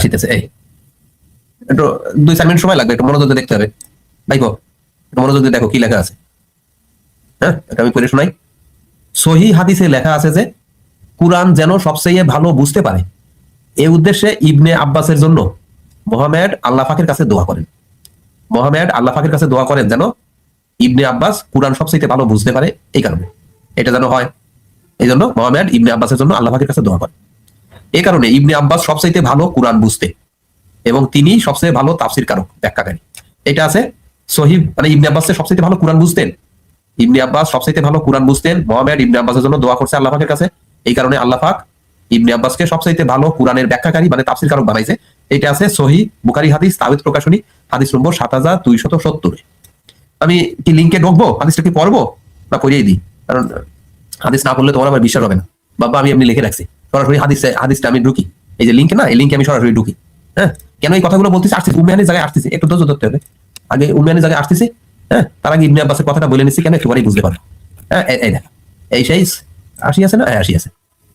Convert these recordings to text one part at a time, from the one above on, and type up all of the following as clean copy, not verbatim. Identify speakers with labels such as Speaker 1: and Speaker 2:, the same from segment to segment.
Speaker 1: আসিতেছে। এই একটু 2-4 মিনিট সময় লাগবে, একটু মনোযোগ দিয়ে দেখতে হবে। ভাইকো একটু মনোযোগ দিয়ে দেখো কি লেখা আছে। হ্যাঁ, এটা আমি পড়ে শোনাই। সহি হাদিসে লেখা আছে যে কুরআন যেন সবচেয়ে ভালো বুঝতে পারে, এই উদ্দেশ্যে ইবনে আব্বাসের জন্য মোহাম্মদ আল্লাহ পাকের কাছে দোয়া করেন। মোহাম্মদ আল্লাহ পাকের কাছে দোয়া করেন যেন ইবনে আব্বাস কুরআন সবচেয়ে ভালো বুঝতে পারে, এই কারণে এটা যেন হয়। এই জন্য মোহাম্মদ ইবনে আব্বাসের জন্য আল্লাহ পাকের কাছে দোয়া করেন। এই কারণে ইবনে আব্বাস সবচেয়ে ভালো কুরআন বুঝতে এবং তিনি সবচেয়ে ভালো তাফসির কারক, ব্যাখ্যাকারী। এটা আছে সহি, মানে ইবনে আব্বাস সবচেয়ে ভালো কুরআন বুঝতেন। ইবনে আব্বাস সবচেয়ে ভালো কুরআন বুঝতেন। মোহাম্মদ ইবনে আব্বাসের জন্য দোয়া করছে আল্লাহ পাকের কাছে। এই কারণে আল্লাহ পাক ইবনে আব্বাসকে সবচেয়ে ভালো কুরআনের ব্যাখ্যাকারী মানে তাফসির কারক বানাইছে। এটা আছে সহি বুখারী হাদিস তাওহীদ প্রকাশনী হাদিস নম্বর 7270। আমি কি লিংকে ঢুকবো, হাদিসটা কি পড়বো না পড়িয়ে দিই? কারণ হাদিস না পড়লে তোমার আমার বিশ্বাস হবে না। বাবা আমি এমনি লিখে রাখছি, সরাসরি হাদিসটা আমি ঢুকি। এই যে লিংকে না, এই লিংকে আমি সরাসরি ঢুকি। হ্যাঁ, কেন এই কথাগুলো বলতেছি? আসতেছি উম্মেহানির জায়গায় আসতেছি, একটু ধৈর্য ধরতে হবে। আগে উম্মেহানির জায়গায় আসতেছি। হ্যাঁ, তার আগে ইবনে আব্বাসের কথাটা বলে নিচ্ছি, কেন একটু পরেই বুঝতে পারবো। হ্যাঁ, এই দেখা এই সেই 80 আছে না? 80 আছে।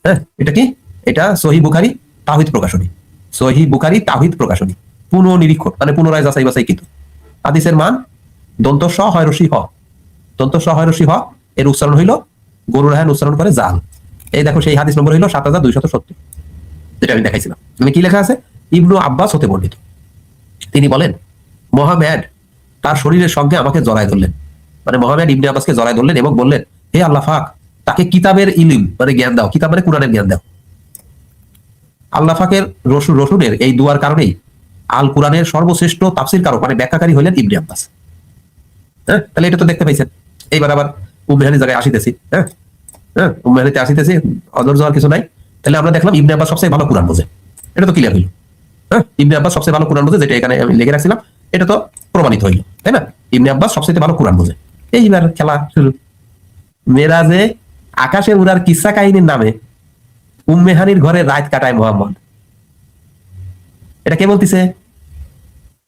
Speaker 1: হ্যাঁ, এটা কি? এটা সহি বুখারী তাওহীদ প্রকাশনী, সহি বুখারী তাওহীদ প্রকাশনী, পুনঃনিরীক্ষণ মানে পুনরায় যাচাই বাছাই কিন্তু। হাদিসের মান দন্ত স হয় রসি হ, দন্ত স হয় রসি হ, এর উচ্চারণ হইল গরুর হ্যান উচ্চারণ করে জাল। এই দেখো সেই হাদিস নম্বর হইল 7270, যেটা আমি দেখাইছিলাম। মানে কি লেখা আছে? ইবনু আব্বাস হতে বর্ণিত, তিনি বলেন মোহাম্মদ তার শরীরের সঙ্গে আমাকে জড়ায় ধরলেন, মানে মোহাম্মদ ইবনে আব্বাসকে জড়ায় ধরলেন এবং বললেন, হে আল্লাহ পাক তাকে কিতাবের ইলম মানে জ্ঞান দাও, কিতাব মানে কুরআনের জ্ঞান দাও। আল্লাহ পাকের রসুলের এই দুয়ার কারণেই আল কুরআনের সর্বশ্রেষ্ঠ তাফসির কারক মানে ব্যাখ্যাকারী হলেন ইবনে আব্বাস। হ্যাঁ, তাহলে এটা তো দেখতে পাইছেন। এইবার আবার উম্মেহানির জায়গায় আসিতেছি। হ্যাঁ হ্যাঁ, উম্মেহানিতে আসিতেছি, অধৈর্য হওয়ার কিছু নাই। তাহলে আমরা দেখলাম ইবনে আব্বাস সবচেয়ে ভালো কুরআন বোঝে, এটা তো ক্লিয়ার হইল। হ্যাঁ, ইবনে আব্বাস সবচেয়ে ভালো কুরআন বোঝে, যেটা এখানে আমি লিখে রাখছিলাম, এটা তো প্রমাণিত হইল, তাই না? ইবনে আব্বাস সবচেয়ে ভালো কুরআন বোঝে। এইবার খেলা শুরু। মেরাজে আকাশে উড়ার কিসসা কাহিনীর নামে উম্মেহানির ঘরে রাত কাটায় মোহাম্মদ। এটা কে বলতিছে?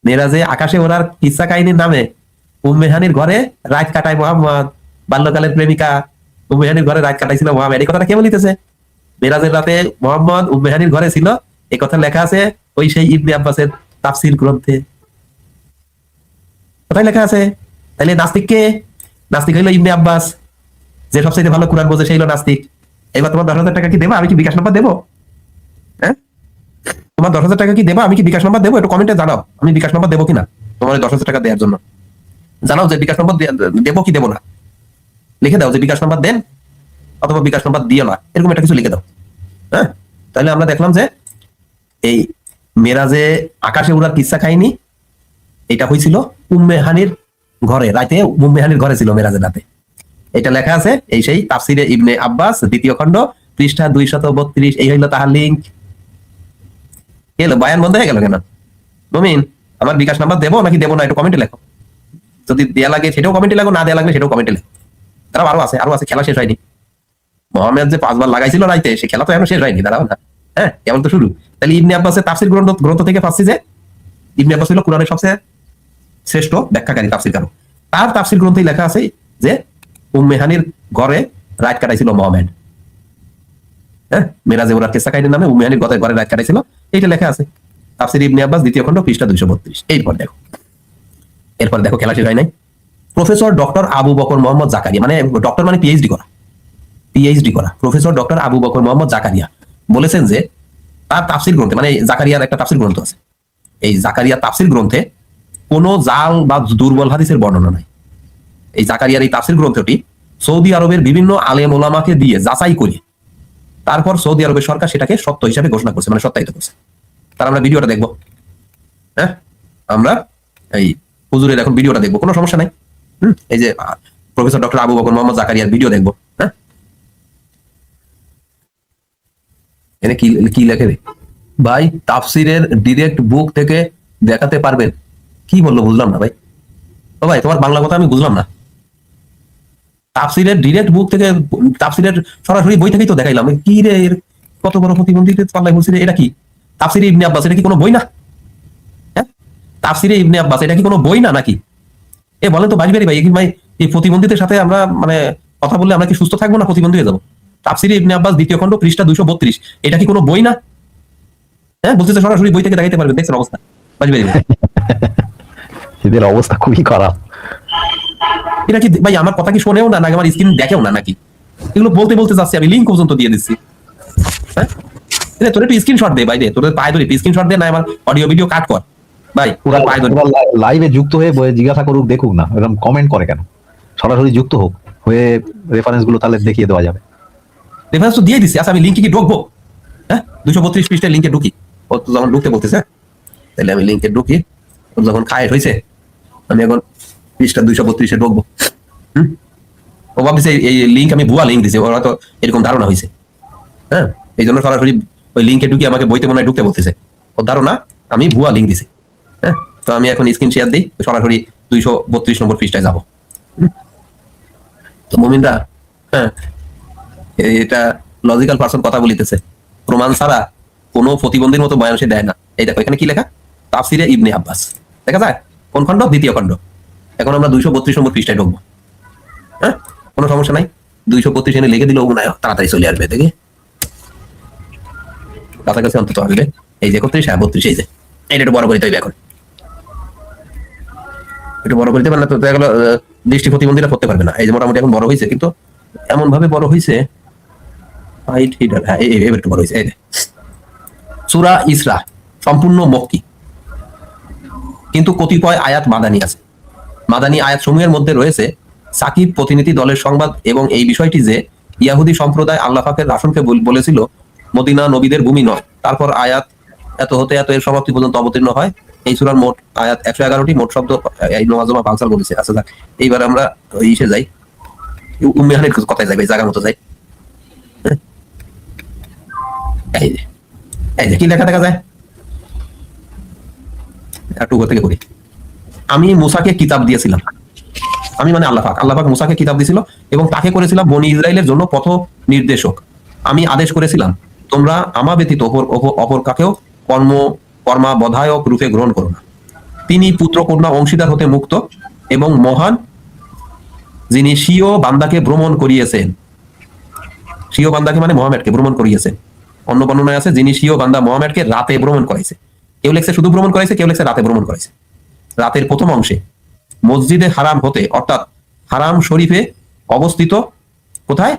Speaker 1: মেরাজে আকাশে ওড়ার কিসসা কাহিনীর নামে উম্মেহানির ঘরে রাত কাটায় মোহাম্মদ। বাল্যকালের প্রেমিকা উম্মেহানির ঘরে রাত কাটাইছিল মোহাম্মদ, এই কথাটা কে বলিতেছে? মেরাজের রাতে মোহাম্মদ উম্মেহানির ঘরে ছিল, এই কথা লেখা আছে ওই সেই ইবনে আব্বাসের তাফসীর গ্রন্থে। কোথায় লেখা আছে? তাহলে নাস্তিক কে? নাস্তিক হইল ইবনে আব্বাস, যে সবচেয়ে ভালো কুরআন বোঝে সেই হলো নাস্তিক। এবার তোমার 10,000 টাকা কি দেবো? আমি কি বিকাশ নাম্বার দেবো? হ্যাঁ, তোমার 10,000 টাকা কি দেবো? আমি কি বিকাশ নাম্বার দেবো? একটু কমেন্টে জানাও আমি বিকাশ নাম্বার দেবো কিনা তোমার 10,000 টাকা দেওয়ার জন্য। জানাও যে বিকাশ নাম্বার দেবো কি দেবো না, লিখে দাও যে বিকাশ নাম্বার দেন অথবা বিকাশ নাম্বার দিও না, এরকম একটা কিছু লিখে দাও। হ্যাঁ, তাহলে আমরা দেখলাম যে এই মেরাজে আকাশে উড়ার কিসসা কাহিনী এটা হয়েছিল উম্মেহানির ঘরে, রাতে উম্মেহানির ঘরে ছিল মেরাজের রাতে। এটা লেখা আছে এই সেই তাফসিরে ইবনে আব্বাস 2য় খণ্ড পৃষ্ঠা 232। এই হইল তাহার লিঙ্ক। এলো বায়ান বন্ধ হয়ে গেল কেন? মুমিন, আমার বিকাশ নাম্বার দেবো নাকি দেবো না একটু কমেন্টে লেখো। যদি দেয়া লাগে সেটাও কমেন্টে লেখো, না দেয়া লাগলে সেটাও কমেন্টে লেখো। তারাও আরো আছে, খেলা শেষ হয়নি। মোহাম্মদ যে 5 বার লাগাইছিল রাইতে, সে খেলা তো এখনো শেষ হয়নি, দাঁড়াও না। হ্যাঁ, কেমন তো শুরু। তাহলে ইবনে আব্বাসের তাফসীর গ্রন্থ থেকে পাচ্ছি যে ইবনে আব্বাস হলো কুরআনের সবচেয়ে শ্রেষ্ঠ ব্যাখ্যাকারী তাফসীর কারক। তার তাফসীর গ্রন্থেই লেখা আছে যে উম্মেহানির ঘরে রাত কাটাইছিল মোহাম্মদ। হ্যাঁ, মেরাজে ওরার কিসসা কাহিনীর নামে উম্মেহানির ঘরে রাত কাটাইছিল, এইটা লেখা আছে তাফসীর ইবনে আব্বাস 2য় খণ্ড পৃষ্ঠা 232। এরপর দেখো খেলা শেষ হয় নাই। প্রফেসর ডক্টর আবু বকর মোহাম্মদ জাকারিয়া, মানে ডক্টর মানে পিএইচডি করা প্রফেসর ডক্টর আবু বকর মোহাম্মদ জাকারিয়া বলেছেন যে তার তাফসীর গ্রন্থে, মানে জাকারিয়ার একটা তাফসীর গ্রন্থ আছে, এই জাকারিয়া তাফসীর গ্রন্থে কোনো জাল বা দুর্বল হাদিসের বর্ণনা নাই। এই জাকারিয়ার এই তাফসীর গ্রন্থটি সৌদি আরবের বিভিন্ন আলেম ওলামাকে দিয়ে যাচাই করে তারপর সৌদি আরবের সরকার সেটাকে সত্য হিসাবে ঘোষণা করছে, মানে সত্যায়িত করছে। তার আমরা ভিডিওটা দেখবো। হ্যাঁ, আমরা এই হুজুরের এখন ভিডিওটা দেখবো, কোনো সমস্যা নাই। এই যে প্রফেসর ডক্টর আবু বকর মোহাম্মদ জাকারিয়ার ভিডিও দেখবো। হ্যাঁ, এনে কি লেখে রে ভাই? তাফসীরের ডিরেক্ট বুক থেকে দেখাতে পারবেন? কি বললো বুঝলাম না ভাই। ও ভাই, তোমার বাংলা কথা আমি বুঝলাম না। তাফসীরের ডিরেক্ট বুক থেকে, তাফসীরের সরাসরি বই থেকেই তো দেখাইলাম। কি রে, কত বড় প্রতিবন্ধী পাল্লাই বলছি রে। এটা কি তাফসীরে ইবনে আব্বাস? এটা কি কোনো বই না? হ্যাঁ, তাফসীরে ইবনে আব্বাস এটা কি কোনো বই না নাকি? এ বলেন তো বাড়ি ভাই, কি ভাই এই প্রতিবন্ধীদের সাথে আমরা মানে কথা বললে আমরা কি সুস্থ থাকবো না প্রতিবন্ধী হয়ে যাবো? তাফসীরে ইবনে আব্বাস 2য় খণ্ড পৃষ্ঠা 232, এটা কি কোনো বই না? হ্যাঁ বলতেছে সরাসরি বই থেকে দেখাইতে পারবেন, দেখছেন অবস্থা বুঝবে।
Speaker 2: এদের অবস্থা খুবই খারাপ।
Speaker 1: এটা কি ভাই আমার কথা কি শোনেও না নাকি আমার স্ক্রিন দেখেও না নাকি? এগুলো বলতে বলতে যাচ্ছি, আমি লিঙ্ক পর্যন্ত দিয়ে দিচ্ছি। হ্যাঁ তোর একটু স্ক্রিনশট দে ভাই, দে তোদের পায়ে ধরি স্ক্রিনশট দে, না আমার অডিও ভিডিও কাট কর ভাই, পুরো পায়ে ধরি।
Speaker 2: লাইভে যুক্ত হয়ে জিজ্ঞাসা করুক, দেখুক না এরকম কমেন্ট করে কেন, সরাসরি যুক্ত হোক হয়ে রেফারেন্স গুলো তাহলে দেখিয়ে দেওয়া যাবে।
Speaker 1: রেফারেন্স তো দিয়ে দিচ্ছি। আচ্ছা আমি লিঙ্কে কি ঢুকবো? হ্যাঁ 232 পৃষ্ঠার লিঙ্কে ঢুকি, ও তো যখন ঢুকতে বলতেছে তাহলে আমি লিঙ্কে ঢুকি। ও যখন খায় হয়েছে আমি এখন পৃষ্ঠা 232-এ ঢুকবো। ও ভাবছে এই লিঙ্ক আমি ভুয়া লিঙ্ক দিছি, ওর হয়তো এরকম ধারণা হয়েছে। হ্যাঁ এই জন্য সরাসরি ওই লিঙ্কে ঢুকি আমাকে বইতে মনে হয় ঢুকতে বলতেছে, ওর ধারণা আমি ভুয়া লিঙ্ক দিছি। হ্যাঁ তো আমি এখন স্ক্রিন শেয়ার দিই, সরাসরি 232 নম্বর পৃষ্ঠায় যাবো। তো মুমিনরা, হ্যাঁ এটা লজিক্যাল পারসন কথা বলিতেছে, প্রমাণ ছাড়া কোনো প্রতিবন্ধীর মতো বয়ান সে দেয় না। এই দেখো এখানে কি লেখা, তাফসিরে ইবনে আব্বাস, দেখা যায় কোন খণ্ড? দ্বিতীয় খণ্ড। এখন আমরা 232 নম্বর পৃষ্ঠায় ঢুকবো। হ্যাঁ কোনো সমস্যা নাই, 232 এনে লিখে দিলেও মনে হয় তাড়াতাড়ি চলে আসবে। দেখি কাছাকাছি অন্তত আসবে। এই যে 31, 32, এই যে এটা একটু বড় করে তৈরি, এখন একটু বড় করতে পারলে তো এগুলো দৃষ্টি প্রতিবন্ধীরা করতে পারবে না। এই যে মোটামুটি এখন বড় হয়েছে, কিন্তু এমন ভাবে বড় হয়েছে, হ্যাঁ এবার একটু বড় হয়েছে। এই যে সূরা ইসরা সম্পূর্ণ মক্কি, কিন্তু কতিপয় আয়াত মাদানী আছে। মাদানী আয়াত সমূহের মধ্যে রয়েছে সাকিব প্রতিনিধি দলের সংবাদ এবং এই বিষয়টি যে ইয়াহুদি সম্প্রদায় আল্লাহ পাকের রাসূলকে বলেছিল মদিনা নবীদের ভূমি নয়। তারপর আয়াত এত হতে এত এর সমাপ্তি পর্যন্ত অবতীর্ণ হয়। এই সূরার মোট আয়াত 111টি, মোট শব্দ এই নওয়াজমা বাংসাল বলেছে। আচ্ছা যাক, এইবার আমরা ইসে যাই, উম্মে হানির কথায় যাই, জায়গা মতো যাই। এই যে এই যে কি লেখা দেখা যায়, একটু উপর থেকে পড়ি। আমি মুসাকে কিতাব দিয়েছিলাম, আমি মানে আল্লাহ পাক মুসাকে কিতাব দিয়েছিল এবং তাকে করেছিলাম বনি ইসরাইলের জন্য পথ নির্দেশক। আমি আদেশ করেছিলাম তোমরা আমা ব্যতীত অপর কাকেও কর্মাবধায়ক রূপে গ্রহণ করো না। তিনি পুত্র কন্যা অংশীদার হতে মুক্ত এবং মহান, যিনি স্বীয় বান্দাকে ভ্রমণ করিয়েছেন। স্বীয় বান্দাকে মানে মোহাম্মদকে ভ্রমণ করিয়েছেন। অন্য বর্ণনায় আছে যিনি স্বীয় বান্দা মোহাম্মদকে রাতে ভ্রমণ করাইছে। কেউ লেখছে শুধু ভ্রমণ করাইছে, কেউ লেখছে রাতে ভ্রমণ করাইছে। রাতের প্রথম অংশে মসজিদে হারাম হতে, অর্থাৎ হারাম শরীফে অবস্থিত, কোথায়?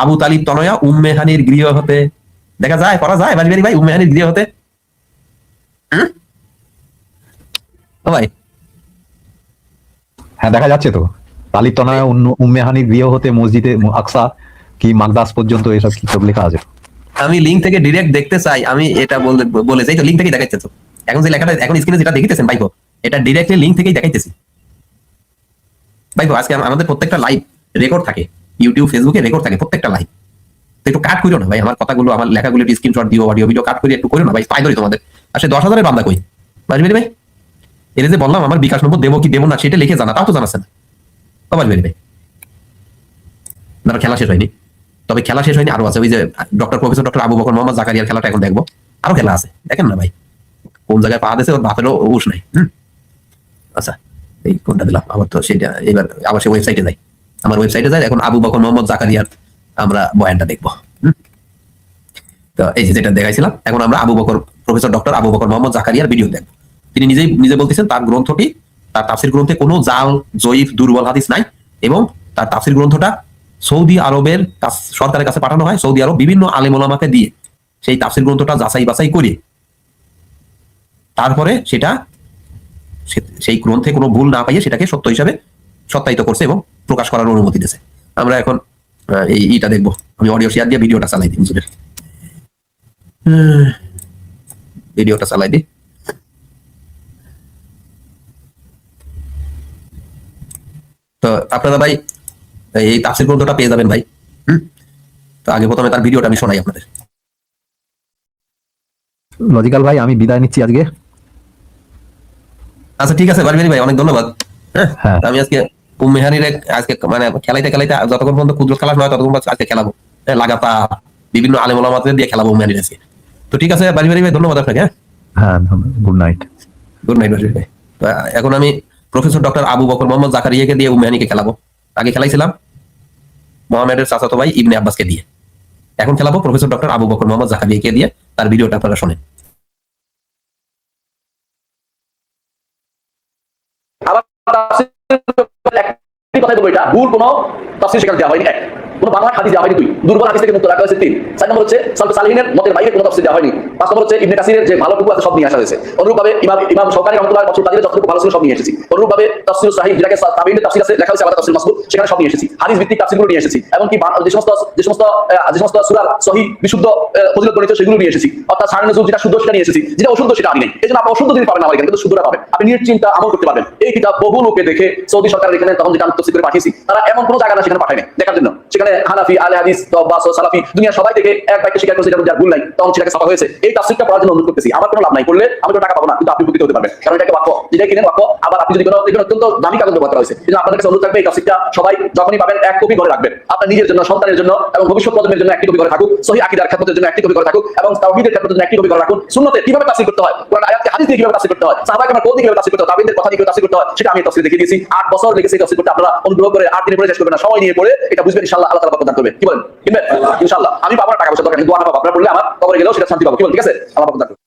Speaker 1: আবু তালিব তনয়া উম্মে হানির গৃহ হতে। দেখা যায়, পড়া যায় বাড়ি ভাই, উম্মে হানির গৃহ হতে। ভাই
Speaker 2: হ্যাঁ দেখা যাচ্ছে তো, তালিব তনয়া উম্মে হানির গৃহ হতে মসজিদে আকসা কি মাকদাস পর্যন্ত এসব কি সব লেখা আছে।
Speaker 1: আমি লিঙ্ক থেকে ডিরেক্ট দেখতে চাই, আমি এটা বলে চাই তো, লিঙ্ক থেকেই দেখাচ্ছে তো। এখন যে লেখাটা এখন স্ক্রিনে যেটা দেখিতেছেন ভাইপো, এটা ডিরেক্টলি লিঙ্ক থেকেই দেখাইতেছি ভাইপো। আজকে আমাদের প্রত্যেকটা লাইভ রেকর্ড থাকে, ইউটিউব ফেসবুকে রেকর্ড থাকে প্রত্যেকটা লাইভ। তো একটু কাট করিও না ভাই, আমার কথাগুলো আমার লেখাগুলো একটু স্ক্রিনশট দিও, অডিও ভিডিও কাট করে একটু করো না ভাই, পাই ধরি তোমাদের। আসলে 10,000-এর বান্দা কই বাজবেরি ভাই? এটা যে বললাম আমার বিকাশ নম্বর দেবো কি দেবো না সেটা লিখে জানা, তাও তো জানাচ্ছে না। বাজবেরি ভাই না, খেলা শেষ হয়নি, তবে খেলা শেষ হয়নি, আরো আছে। ওই যে প্রফেসর ডক্টর আবু বকর মোহাম্মদ জাকারিয়ার খেলাটা এখন দেখবো, আরো খেলা আছে, দেখেন না ভাই কোন জায়গায় পা দিয়েছে, ওর বাপেরও উস নাই। আচ্ছা এই কোনটা দিলাম আবার, তো সেটা এবার আবার সে ওয়েবসাইটে যাই, আমার ওয়েবসাইটে যাই, এখন আবু বকর মোহাম্মদ জাকারিয়ার আমরা বয়ানটা দেখবো। তো এই যে যেটা দেখাইছিলাম, এখন আমরা প্রফেসর ডক্টর আবু বকর মোহাম্মদ জাকারিয়ার ভিডিও দেখবো। তিনি নিজে বলতেছেন তার গ্রন্থটি, তার তাফসির গ্রন্থে কোনো জাল, জয়ীফ, দুর্বল হাদিস নাই এবং তার তাফসির গ্রন্থটা সৌদি আরবের সরকারের কাছে পাঠানো হয়। সৌদি আরব বিভিন্ন আলেম ওলামাকে দিয়ে সেই তাফসির গ্রন্থটা যাচাই বাছাই করে তারপরে সেটা সেই গ্রন্থে কোনো ভুল না পাইয়ে সেটাকে সত্য হিসাবে সত্যায়িত করছে এবং প্রকাশ করার অনুমতি দিয়েছে। আমরা এখন এইটা দেখবো, আমি অডিও শেয়ার দিয়ে ভিডিওটা চালাই দিই, বুঝলেন? ভিডিওটা চালাই দিই। তো আপনারা ভাই এই তাফসীর গ্রন্থটা পেয়ে যাবেন ভাই। তো আগে প্রথমে তার ভিডিওটা আমি শোনাই আপনাদের।
Speaker 2: লজিক্যাল ভাই আমি বিদায় নিচ্ছি আজকে।
Speaker 1: আচ্ছা ঠিক আছে বারবেরি ভাই, অনেক ধন্যবাদ।
Speaker 2: হ্যাঁ
Speaker 1: আমি আজকে উম্মে হানির আজকে মানে খেলাইতে যতক্ষণ পর্যন্ত ক্ষুদ্র খেলা নয় ততক্ষণ আজকে খেলাবো, লাগাতার বিভিন্ন আলেম ওলামাদের দিয়ে খেলাবো উম্মে হানির আজকে। তো ঠিক আছে বারবেরি ভাই, ধন্যবাদ আপনাকে।
Speaker 2: হ্যাঁ গুড নাইট।
Speaker 1: গুড নাইট বারবেরি ভাই। এখন আমি প্রফেসর ডক্টর আবু বকর মোহাম্মদ জাকারিয়াকে দিয়ে উম্মে হানিকে খেলাবো। আগে খেলাইছিলাম মোহাম্মদের চাচাতো ভাই ইবনে আব্বাসকে দিয়ে, এখন খেলাবো প্রফেসর ডক্টর আবু বকর মোহাম্মদ জাকারিয়াকে দিয়ে। তার ভিডিওটা আপনারা শোনেন।
Speaker 3: একই কথাই বলবো, এটা ভুল কোনো তাফসীর সেখানে দেওয়া হয়নি। এক, কোনো বাংলা হাদিস দেওয়া হয়নি। দুই, দুর্বল হাদিস থেকে মুক্ত রাখা হয়েছে। তিন, 4 নম্বর হচ্ছে সালফে সালেহিনের মতের বাইরে কোনো তাফসীর দেওয়া হয়নি। 5 নম্বর হচ্ছে ইবনে কাসিরের যে ভালোটুকু আছে সব নিয়ে আসা হয়েছে। অনুরূপভাবে ইমাম শওকানী রাহমাতুল্লাহ মাসুল কাদিরের যতটুকু ভালো ছিল সব নিয়ে এসেছি। অনুরূপভাবে তাফসীরুস সাহিহ যেটাকে তাবিঈনের তাফসীর আছে লেখা হয়েছে আমাদের তাফসীর মাসবুক, সেখানে সব নিয়ে এসেছি। হাদিস ভিত্তিক তাফসীরগুলো নিয়ে এসেছি। এমনকি যে সমস্ত সূরার সহিহ বিশুদ্ধ ফজিলত বর্ণিত সেগুলো নিয়ে এসেছি। অর্থাৎ শানে নজুল যেটা শুদ্ধ সেটা নিয়ে এসেছি, যেটা অশুদ্ধ সেটা আমি নেই। এজন্য আপনি অশুদ্ধ দিন পাবেন না আমার এখানে, কিন্তু শুদ্ধটা পাবেন। আপনি নিশ্চিন্তে আমল করতে পারবেন। এই কিতাব বহু লোকে দেখে সৌদি সরকারের এখানে তখন যেটা আমি তাফসীর করে পাঠিয়েছি, তারা এমন কোনো জায়গা না সেখানে পাঠায় নাই দেখার জন্য। সেখানে হানাফি, আলে হাদিস, তওবাস, সালাফি দুনিয়া সবাই থেকে এক বাক্যে স্বীকার করেছে যেটা ভুল নাই, তখন সেটাকে ছাপা হয়েছে। এই তাফসীরটা পড়ার জন্য অনুরোধ করতেছি। আমার কোনো লাভ নাই, করলে আমি কোনো টাকা পাবো না, কিন্তু আপনি উপকৃত হতে পারবেন। কারণ এটাকে বাক্য, যেটা কিনেন বাক্য, আবার আপনি যদি কোনো অত্যন্ত দামি কাগজ ব্যবহার করা হয়েছে। কিন্তু আপনাদের কাছে অনুরোধ থাকবে এই তাফসীরটা সবাই যখনই পাবেন এক কপি করে রাখবেন। আপনার নিজের জন্য, সন্তানের জন্য এবং ভবিষ্যৎ প্রজন্মের জন্য একটি কপি করে থাকুক। সহিহ আকীদার খেদমতের জন্য একটি কপি করে থাকুক এবং তাওহীদের খেদমতের জন্য একটি কপি করে রাখুন। সুন্নতে কিভাবে তাফসীর করতে হয়, কোরআন আয়াতকে হাদিস দিয়ে কিভাবে তাফসীর করতে হয়, সাহাবায়ে কেরামের কওল দিয়ে কিভাবে তাফসীর করতে হয়, তাবিঈনদের কথা দিয়ে কিভাবে তাফসীর করতে হয়, সেটা আমি তাফসীরে দেখিয়ে দিয়েছি। 8 বছর লেগেছে তাফসীর করতে। আপনারা অনুগ্রহ করে 8 দিনে পড়ে শেষ করবেন না, সময় নিয়ে পড়ে এটা বুঝবেন। ইনশাআল্লাহ আল্লাহ তাআলা বরকত দান করবে। কি বলেন? কিনবেন? ইনশাআল্লাহ। আমি পাবো না, টাকা পয়সা দরকার নেই, দোয়া না পাবো। আপনারা বললে আমার কবরে গেলেও সেটা শান্তি পাবো। কি বলেন? ঠিক আছে? আল্লাহ বরকত দান করবে।